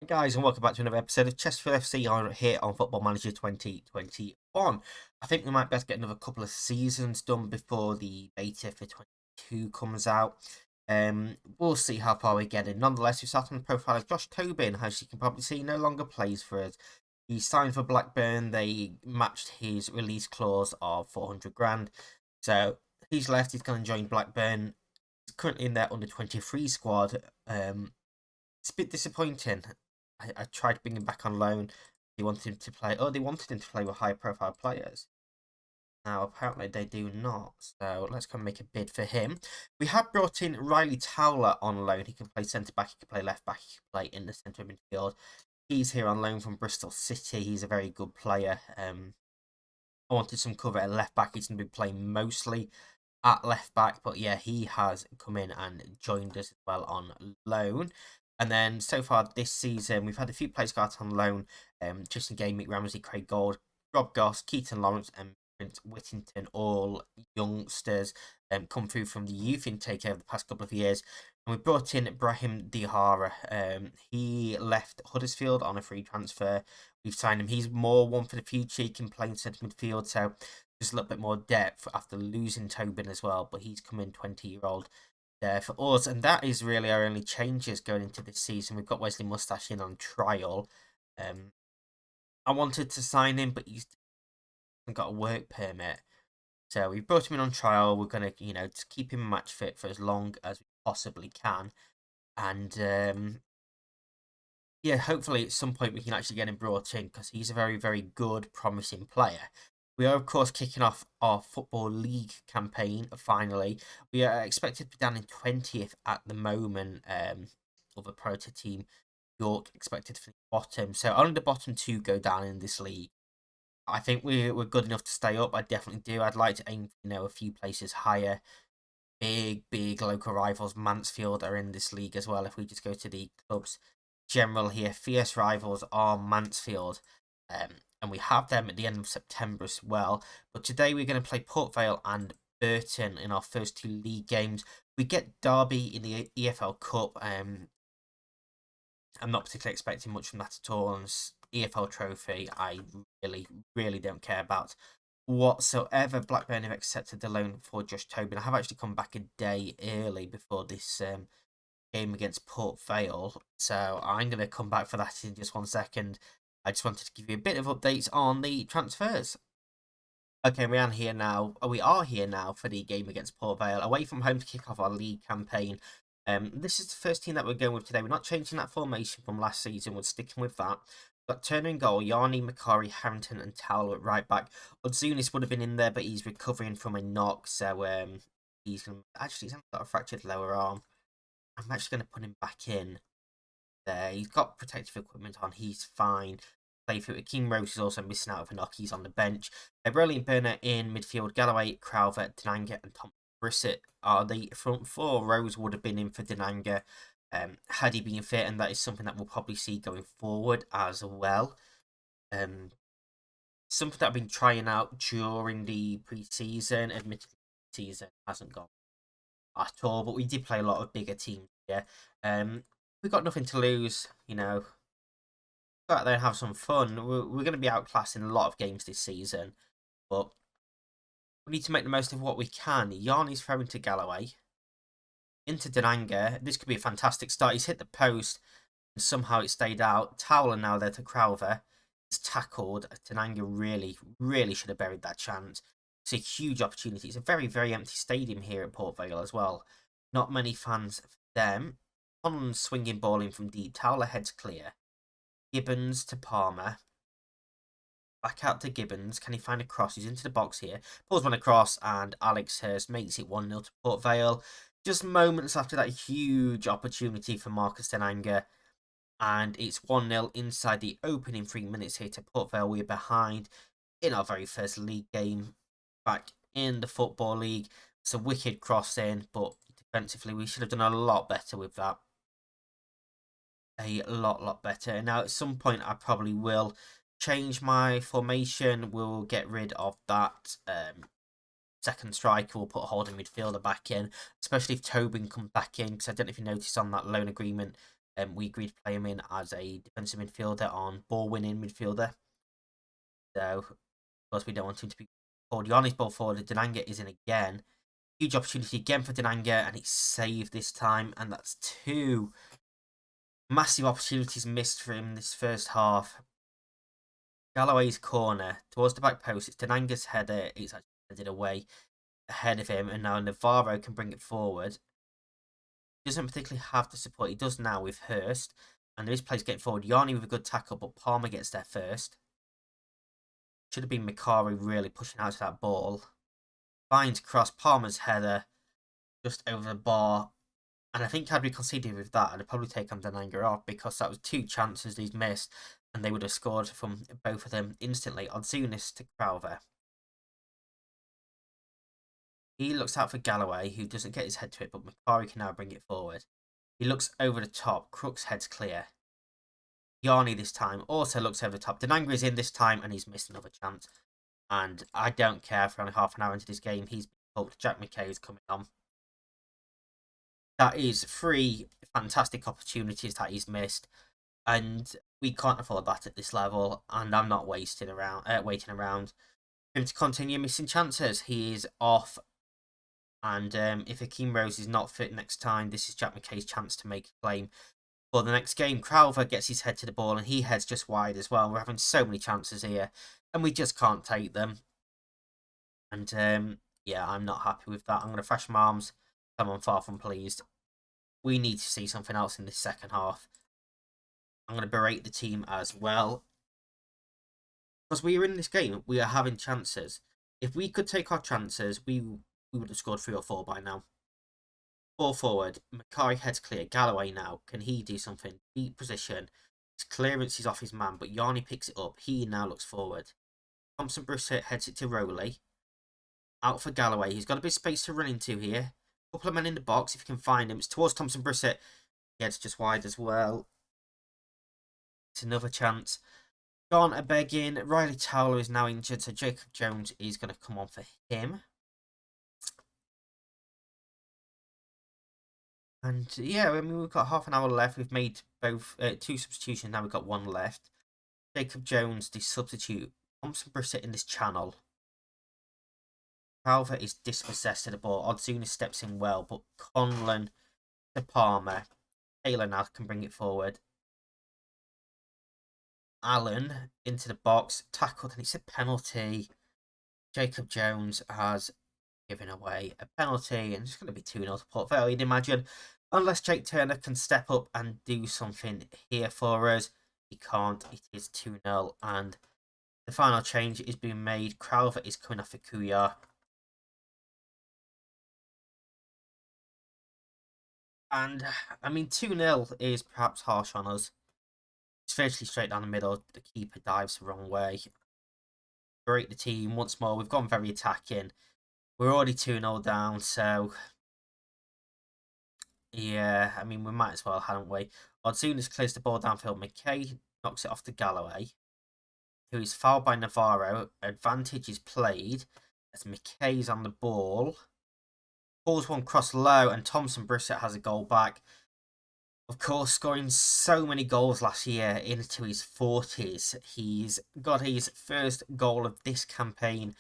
Hey guys, and welcome back to another episode of Chesterfield FC here on Football Manager 2021. I think we might best get another couple of seasons done before the beta for 22 comes out. We'll see how far we get in. Nonetheless, we start on the profile of Josh Tobin. As you can probably see, no longer plays for us. He signed for Blackburn. They matched his release clause of 400 grand. So he's left. He's going to join Blackburn. He's currently in their under 23 squad. It's a bit disappointing. I tried to bring him back on loan. They wanted him to play. Oh, they wanted him to play with high-profile players. Now, apparently they do not. So let's go and make a bid for him. We have brought in Riley Towler on loan. He can play centre-back, he can play left-back, he can play in the centre of midfield. He's here on loan from Bristol City. He's a very good player. I wanted some cover at left-back. He's going to be playing mostly at left-back. But yeah, he has come in and joined us as well on loan. And then so far this season, we've had a few players go out on loan. Justin Gay, Mick Ramsey, Craig Gold, Rob Goss, Keaton Lawrence, and Prince Whittington, all youngsters come through from the youth intake over the past couple of years. And we brought in Brahim Dihara. He left Huddersfield on a free transfer. We've signed him. He's more one for the future. He can play in centre midfield, so just a little bit more depth after losing Tobin as well. But he's come in 20-year-old there for us, and that is really our only changes going into this season. We've got Wesley Mustache in on trial. I wanted to sign him, but he's got a work permit, so we brought him in on trial. We're gonna, just keep him match fit for as long as we possibly can, and yeah, hopefully at some point we can actually get him brought in because he's a very, very good, promising player. We are, of course, kicking off our Football League campaign finally. We are expected to be down in 20th at the moment of the Pro team. York expected to finish bottom. So only the bottom two go down in this league. I think we're good enough to stay up. I definitely do. I'd like to aim, a few places higher. Big local rivals. Mansfield are in this league as well. If we just go to the clubs general here, fierce rivals are Mansfield. And we have them at the end of September as well. But today we're going to play Port Vale and Burton in our first two league games. We get Derby in the EFL Cup. I'm not particularly expecting much from that at all. And EFL Trophy, I really don't care about whatsoever. Blackburn have accepted the loan for Josh Tobin. I have actually come back a day early before this game against Port Vale, so I'm going to come back for that in just 1 second. I just wanted to give you a bit of updates on the transfers. Okay, we are here now. We are here now for the game against Port Vale, away from home to kick off our league campaign. This is the first team that we're going with today. We're not changing that formation from last season. We're sticking with that. We've got Turner in goal, Yarni, Macari, Harrington, and Towler at right back. Odzunis would have been in there, but he's recovering from a knock, so he's he's got a fractured lower arm. I'm actually going to put him back in there. He's got protective equipment on. He's fine. Play through it. King Rose is also missing out of a knock. He's on the bench. Brilliant Burner in midfield. Galloway, Crowther, Denanga, and Tom Brissett are the front four. Rose would have been in for Denanga had he been fit, and that is something that we'll probably see going forward as well. Something that I've been trying out during the pre-season. Admittedly, the season hasn't gone at all, but we did play a lot of bigger teams here. We've got nothing to lose, go out there and have some fun. We're going to be outclassed in a lot of games this season, but we need to make the most of what we can. Yarni's throwing to Galloway, into Denanga. This could be a fantastic start. He's hit the post, and somehow it stayed out. Towler now there to Crowther. He's tackled. Denanga really should have buried that chance. It's a huge opportunity. It's a very, very empty stadium here at Port Vale as well. Not many fans for them. On swinging ball in from deep. Towler heads clear. Gibbons to Palmer. Back out to Gibbons. Can he find a cross? He's into the box here. Pulls one across, and Alex Hurst makes it 1-0 to Port Vale. Just moments after that huge opportunity for Marcus Denanga. And it's 1-0 inside the opening 3 minutes here to Port Vale. We're behind in our very first league game back in the Football League. It's a wicked cross in, but defensively we should have done a lot better with that. A lot better. Now, at some point, I probably will change my formation. We'll get rid of that second striker. We'll put a holding midfielder back in, especially if Tobin comes back in, because I don't know if you noticed on that loan agreement, We agreed to play him in as a defensive midfielder on ball-winning midfielder. So, of course, we don't want him to be forward. Yanni's ball forward. Denanga is in again. Huge opportunity again for Denanga, and it's saved this time. And that's two massive opportunities missed for him this first half. Galloway's corner towards the back post. It's Denanga's header. It's actually headed away ahead of him, and now Navarro can bring it forward. He doesn't particularly have the support. He does now with Hurst, and there is players getting forward. Yanni with a good tackle, but Palmer gets there first. Should have been Mikari really pushing out to that ball. Finds cross, Palmer's header just over the bar. And I think had we conceded with that, I'd probably take Denanga off, because that was two chances he's missed, and they would have scored from both of them instantly. Odzunis to Crowther. He looks out for Galloway, who doesn't get his head to it, but Mikari can now bring it forward. He looks over the top. Crook's head's clear. Yanni this time also looks over the top. Denanga is in this time, and he's missed another chance. And I don't care for only half an hour into this game. He's been hooked. Jack McKay is coming on. That is three fantastic opportunities that he's missed. And we can't afford that at this level. And I'm not waiting around for him to continue missing chances. He is off. And if Akeem Rose is not fit next time, this is Jack McKay's chance to make a claim for the next game. Crowther gets his head to the ball, and he heads just wide as well. We're having so many chances here, and we just can't take them. And yeah, I'm not happy with that. I'm going to thrash my arms. I'm far from pleased. We need to see something else in this second half. I'm going to berate the team as well, because we are in this game. We are having chances. If we could take our chances, we would have scored 3 or 4 by now. Ball forward. Mikari heads clear. Galloway now. Can he do something? Deep position. His clearance is off his man, but Yanni picks it up. He now looks forward. Thompson Brissett heads it to Rowley. Out for Galloway. He's got a bit of space to run into here. A couple of men in the box if you can find him. It's towards Thompson Brissett. He heads just wide as well. It's another chance. Gone a begging. Riley Towler is now injured, so Jacob Jones is going to come on for him. And yeah, I mean, we've got half an hour left. We've made both 2 substitutions. Now we've got 1 left. Jacob Jones, the substitute. Thompson Brissett in this channel. Crowther is dispossessed of the ball. Odzunis steps in well, but Conlon to Palmer. Taylor now can bring it forward. Allen into the box. Tackled, and it's a penalty. Jacob Jones has given away a penalty, and it's going to be 2-0 to Port Vale, you'd imagine. Unless Jake Turner can step up and do something here for us. He can't. It is 2-0, and the final change is being made. Crowther is coming off for Kuya. And, I mean, 2-0 is perhaps harsh on us. It's virtually straight down the middle. The keeper dives the wrong way. Break the team once more. We've gone very attacking. We're already 2-0 down, so yeah, I mean, we might as well, hadn't we? Odzunis clears the ball downfield. McKay knocks it off to Galloway, who is fouled by Navarro. Advantage is played as McKay's on the ball. Pulls one cross low, and Thompson Brissett has a goal back. Of course, scoring so many goals last year into his 40s. He's got his first goal of this campaign.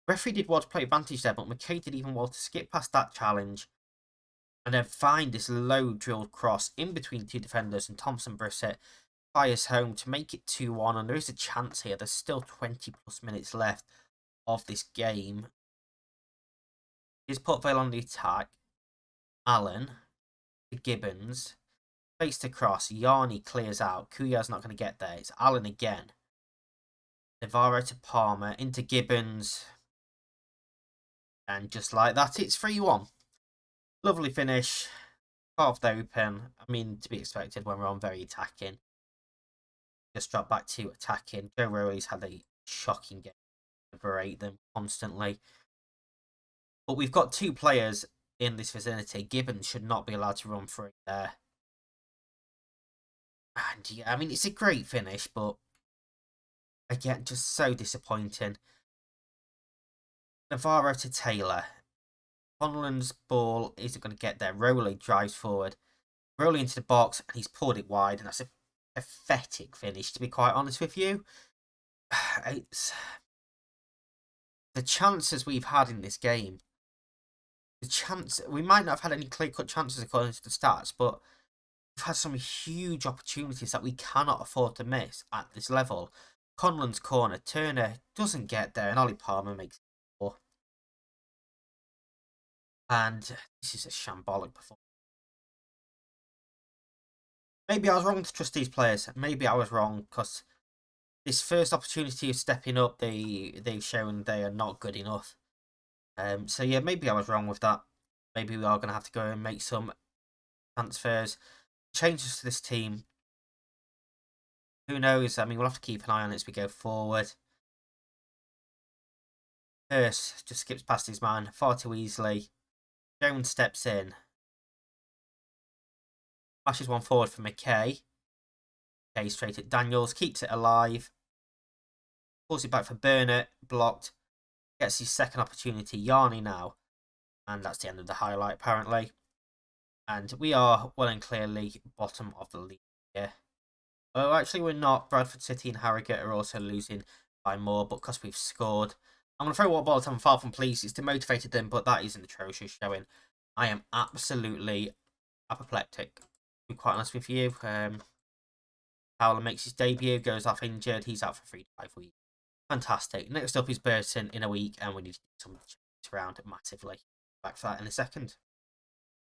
Referee did well to play advantage there, but McKay did even well to skip past that challenge and then find this low drilled cross in between 2 defenders, and Thompson Brissett fires home to make it 2-1, and there is a chance here. There's still 20 plus minutes left of this game. Is Port Vale on the attack. Allen to Gibbons. Face to cross. Yanni clears out. Kuya's not going to get there. It's Allen again. Navarro to Palmer. Into Gibbons. And just like that, it's 3-1. Lovely finish. Half open. I mean, to be expected when we're on very attacking. Just drop back to attacking. Joe Rowley's had a shocking game. Berate them constantly. But we've got 2 players in this vicinity. Gibbons should not be allowed to run free there. And yeah, I mean, it's a great finish, but again, just so disappointing. Navarro to Taylor. Conlon's ball isn't going to get there. Rowley drives forward. rolling into the box, and he's pulled it wide, and that's a pathetic finish, to be quite honest with you. It's the chances we've had in this game. The chance we might not have had any clear-cut chances according to the stats, but we've had some huge opportunities that we cannot afford to miss at this level. Conlon's corner, Turner doesn't get there, and Ollie Palmer makes it 4. And this is a shambolic performance. Maybe I was wrong to trust these players. Maybe I was wrong because this first opportunity of stepping up, they've shown they are not good enough. So yeah, maybe I was wrong with that. Maybe we are going to have to go and make some transfers, changes to this team. Who knows? I mean, we'll have to keep an eye on it as we go forward. Hurst just skips past his man far too easily. Jones steps in. Flashes one forward for McKay. McKay straight at Daniels, keeps it alive. Pulls it back for Burnett, blocked. Gets his second opportunity, Yarney now. And that's the end of the highlight, apparently. And we are well and clearly bottom of the league here. Oh, actually, we're not. Bradford City and Harrogate are also losing by more, but because we've scored. I'm going to throw one ball at them, far from pleased. It's demotivated them, but that is an atrocious showing. I am absolutely apoplectic, to be quite honest with you. Fowler makes his debut, goes off injured. He's out for 3 to 5 weeks. Fantastic. Next up is Burton in a week, and we need to do some changes around massively. Back to that in a second.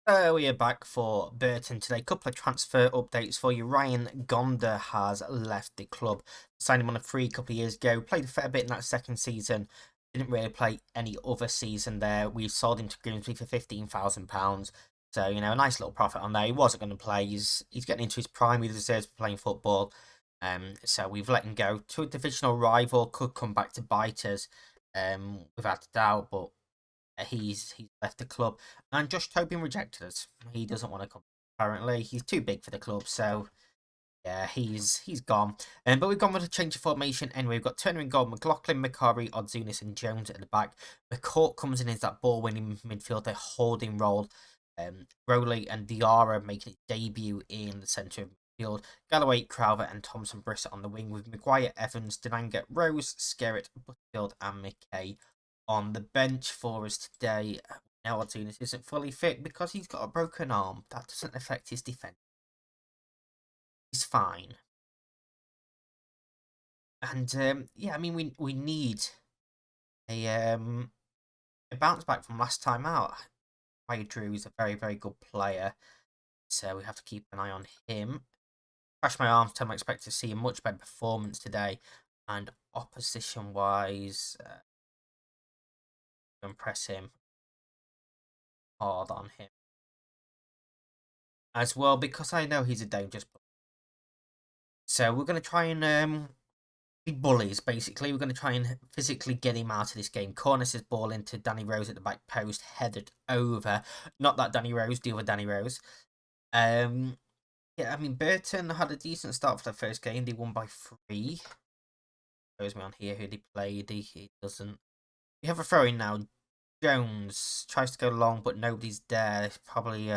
We are back for Burton today. Couple of transfer updates for you. Ryan Gonda has left the club. Signed him on a free couple of years ago. Played a fair bit in that second season. Didn't really play any other season there. We sold him to Grimsby for £15,000. So, you know, a nice little profit on there. He wasn't going to play. He's getting into his prime. He deserves to be playing football. So we've let him go to a divisional rival. Could come back to bite us, without a doubt. But he's left the club, and Josh Tobin rejected us. He doesn't want to come. Apparently, he's too big for the club. So yeah, he's gone. But we've gone with a change of formation anyway. We've got Turner in goal, McLaughlin, Macari, Odzunis, and Jones at the back. McCourt comes in as that ball-winning midfielder holding role. Rowley and Diarra making his debut in the centre of midfield. Galloway, Crowther, and Thompson Brissett on the wing, with Maguire, Evans, Denanga, Rose, Skerritt, Butterfield, and McKay on the bench for us today. Now Odzunis isn't fully fit because he's got a broken arm. That doesn't affect his defence. He's fine. And yeah, I mean, we need a bounce back from last time out. Ray Drew is a very, very good player, so we have to keep an eye on him. Crash my arms, I expect to see a much better performance today, and opposition-wise, impress him hard on him as well, because I know he's a dangerous player. So we're going to try and be bullies, basically. We're going to try and physically get him out of this game. Corners his ball into Danny Rose at the back post, headed over. Not that Danny Rose, the other Danny Rose. Yeah, I mean, Burton had a decent start for the first game. They won by 3. Shows me on here who they played. He doesn't. We have a throw-in now. Jones tries to go long, but nobody's there. It's probably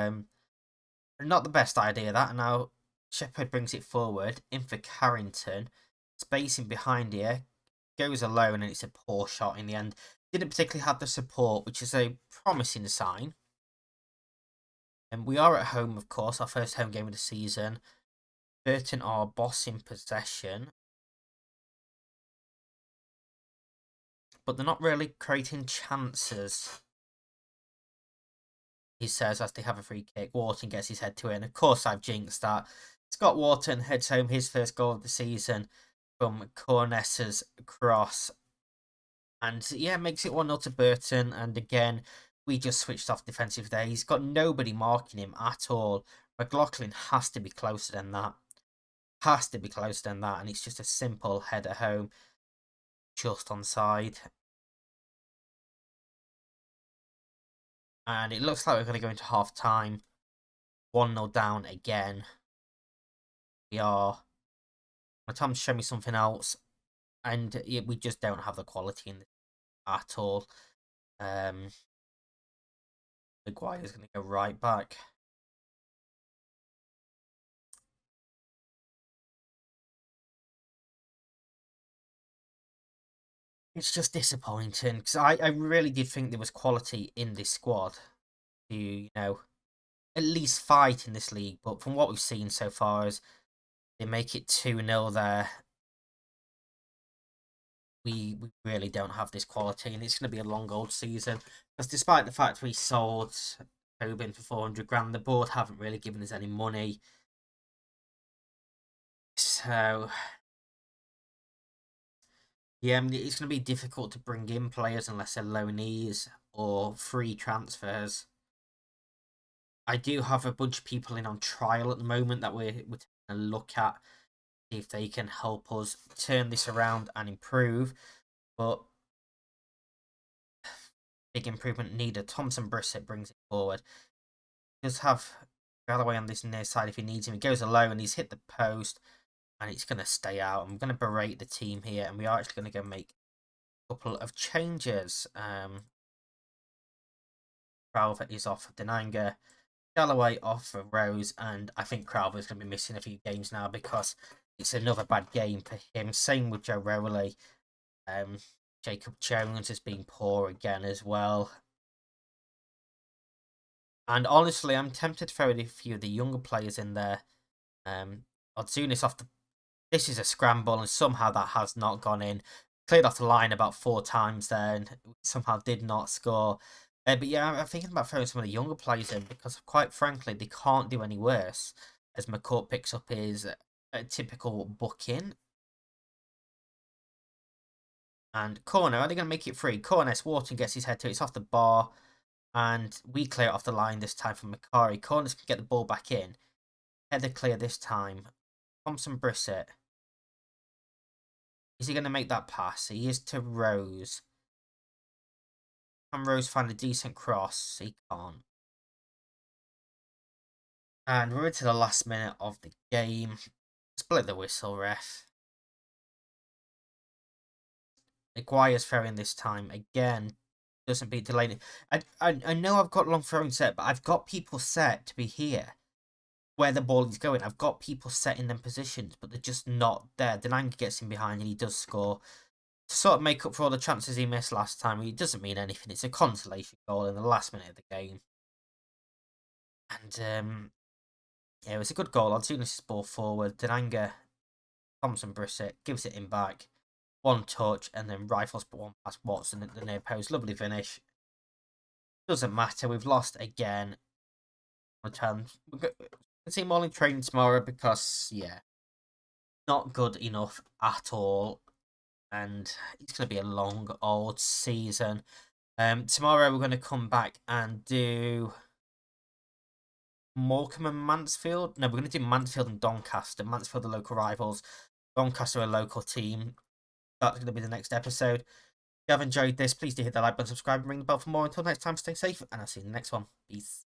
not the best idea, that. And now Shepherd brings it forward. In for Carrington. Spacing behind here. Goes alone, and it's a poor shot in the end. Didn't particularly have the support, which is a promising sign. And we are at home, of course, our first home game of the season. Burton are boss in possession, but they're not really creating chances. He says as they have a free kick. Wharton gets his head to it, and of course I've jinxed that. Scott Wharton heads home his first goal of the season from Cornessa's cross. And yeah, makes it 1-0 to Burton. And again, we just switched off defensive there. He's got nobody marking him at all. McLaughlin has to be closer than that. Has to be closer than that. And it's just a simple header home. Just onside. And it looks like we're going to go into half time. 1-0 down again. We are. My time to show me something else. And yeah, we just don't have the quality in this at all. Maguire's going to go right back. It's just disappointing because I really did think there was quality in this squad to, at least fight in this league. But from what we've seen so far, as they make it 2-0 there, we really don't have this quality, and it's going to be a long old season. Because despite the fact we sold Tobin for 400 grand, the board haven't really given us any money. So, yeah, I mean, it's going to be difficult to bring in players unless they're loanees or free transfers. I do have a bunch of people in on trial at the moment that we're taking a look at, see if they can help us turn this around and improve. But big improvement needed. Thompson Brissett brings it forward. Does have Galloway on this near side if he needs him. He goes alone and he's hit the post and it's going to stay out. I'm going to berate the team here and we are actually going to go make a couple of changes. Crowther is off for Denanga. Galloway off for Rose, and I think Crowther's going to be missing a few games now because it's another bad game for him. Same with Joe Rowley. Jacob Jones has been poor again as well. And honestly, I'm tempted to throw a few of the younger players in there. Odzunis off the... This is a scramble, and somehow that has not gone in. Cleared off the line about 4 times there, and somehow did not score. But yeah, I'm thinking about throwing some of the younger players in because, quite frankly, they can't do any worse. As McCourt picks up his typical booking. And corner, are they going to make it free? Corner, Wharton gets his head to it. It's off the bar. And we clear it off the line this time from Macari. Corners can get the ball back in. Header clear this time. Thompson Brissett. Is he going to make that pass? He is to Rose. Can Rose find a decent cross? He can't. And we're into the last minute of the game. Split the whistle, ref. Maguire's throwing this time again. Doesn't beat Delaney. I know I've got long throwing set, but I've got people set to be here where the ball is going. I've got people set in them positions, but they're just not there. Delaney gets in behind and he does score. To sort of make up for all the chances he missed last time, it doesn't mean anything. It's a consolation goal in the last minute of the game. And yeah, it was a good goal. Altunis' ball forward. Denanga, Thompson Brissett gives it in back. One touch and then rifles one past Watson at the near post. Lovely finish. Doesn't matter. We've lost again. We're going to see more in training tomorrow because, yeah, not good enough at all. And it's going to be a long old season. Tomorrow we're going to come back and do Morecambe and Mansfield. No, we're going to do Mansfield and Doncaster. Mansfield are local rivals. Doncaster are a local team. That's going to be the next episode. If you have enjoyed this, please do hit the like button, subscribe, and ring the bell for more. Until next time, stay safe, and I'll see you in the next one. Peace.